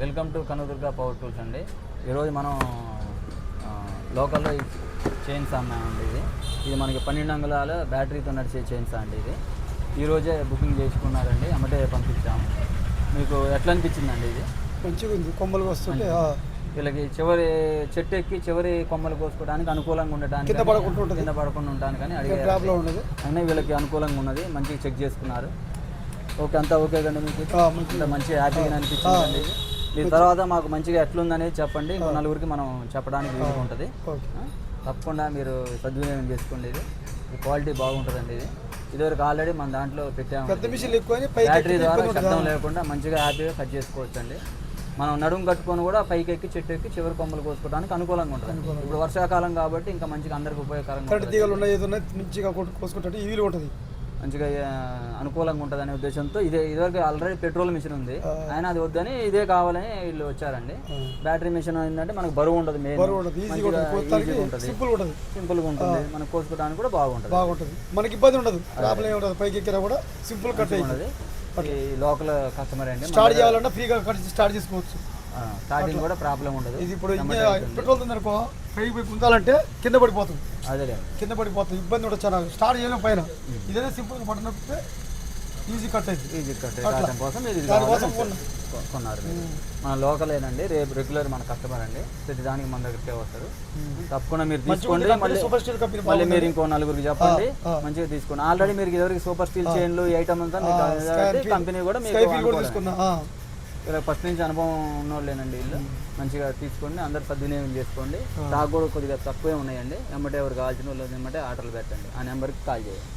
Welcome to Kanadurga power tools అండి. ఈరోజు మనం లోకల్లో చైన్స్ అమ్మామండి. ఇది మనకి 12 అంగుళాల బ్యాటరీతో నడిచే చైన్స్ అండి. ఇది ఈరోజే బుకింగ్ చేసుకున్నారండి, అమ్మటే పంపించాము. మీకు ఎట్లా అనిపించిందండి? ఇది మంచిగా ఉంది, కొమ్మలు వస్తుంటే వీళ్ళకి చివరి చెట్టు ఎక్కి చివరి కొమ్మలు కోసుకోవడానికి అనుకూలంగా ఉండడానికి, కింద పడకుండా ఉండడానికి కానీ అడిగారు. అయినా వీళ్ళకి అనుకూలంగా ఉన్నది, మంచిగా చెక్ చేసుకున్నారు. ఓకే, అంతా ఓకే కండి. మీకు మంచిగా హ్యాపీగా అనిపించిందండి. దీని తర్వాత మాకు మంచిగా ఎట్లుందనేది చెప్పండి, ఇంకో నలుగురికి మనం చెప్పడానికి వీలుగా ఉంటుంది. తప్పకుండా మీరు సద్వినియోగం చేసుకోండి. ఇది క్వాలిటీ బాగుంటుందండి. ఇదివరకు ఆల్రెడీ మన దాంట్లో పెట్టాము. బ్యాటరీ ద్వారా శబ్దం లేకుండా మంచిగా హ్యాపీగా కట్ చేసుకోవచ్చు అండి. మనం నడుము కట్టుకొని కూడా పైకి ఎక్కి చెట్టు ఎక్కి చివరి కొమ్మలు కోసుకోవడానికి అనుకూలంగా ఉంటుంది. ఇప్పుడు వర్షాకాలం కాబట్టి ఇంకా మంచిగా అందరికి ఉపయోగకరంగా మంచిగా అనుకూలంగా ఉంటుంది అనే ఉద్దేశంతో ఇదివరకు ఆల్రెడీ పెట్రోల్ మిషన్ ఉంది, ఆయన అది వద్దని ఇదే కావాలని వీళ్ళు వచ్చారండి. బ్యాటరీ మిషన్ ఏంటంటే మనకు బరువు ఉండదు, సింపుల్గా ఉంటుంది, మనకు కోసుకోవడానికి కూడా బాగుంటుంది, మనకి ఇబ్బంది ఉండదు. పైకి ఎక్కినా కూడా సింపుల్ కట్ ఉంటుంది. ఈ లోకల్ కస్టమర్ అండి, స్టార్ట్ చేయాలన్నా ఫ్రీగా స్టార్ట్ చేసుకోవచ్చు. స్టార్టింగ్ కూడా ప్రాబ్లం ఉండదు. ఇది ఇప్పుడు పెట్రోల్ ఉందనుకో, పైకి పోయి గుందాలంటే కింద పడిపోతుంది, ఇబ్బంది ఉండదు. చాలా స్టార్ట్ చేయలేం పైన. ఇదైతే సింపుల్గా బటన్ నొక్కితే ఈజీ కట్ దాని కోసం కొన్నారు. మన లోకలేనండి, రేపు రెగ్యులర్ మన కస్టమర్ అండి, ప్రతి దానికి మన దగ్గరికే వస్తారు. తప్పకుండా మీరు తీసుకోండి. మళ్ళీ మీరు ఇంకో నలుగురికి చెప్పండి, మంచిగా తీసుకోండి. ఆల్రెడీ మీరు ఎవరికి సూపర్ స్టీల్ చైన్లు ఈ ఐటమ్ అంతా కంపెనీ కూడా మీకు ఫస్ట్ నుంచి అనుభవం ఉన్నోళ్ళేనండి వీళ్ళు. మంచిగా తీసుకోండి, అందరు సద్వినియోగం చేసుకోండి. స్టాక్ కూడా కొద్దిగా తక్కువే ఉన్నాయండి. ఎమ్మటే ఎవరు కావాల్సిన వాళ్ళు ఎమ్మటే ఆర్డర్లు పెట్టండి, ఆ నెంబర్కి కాల్ చేయండి.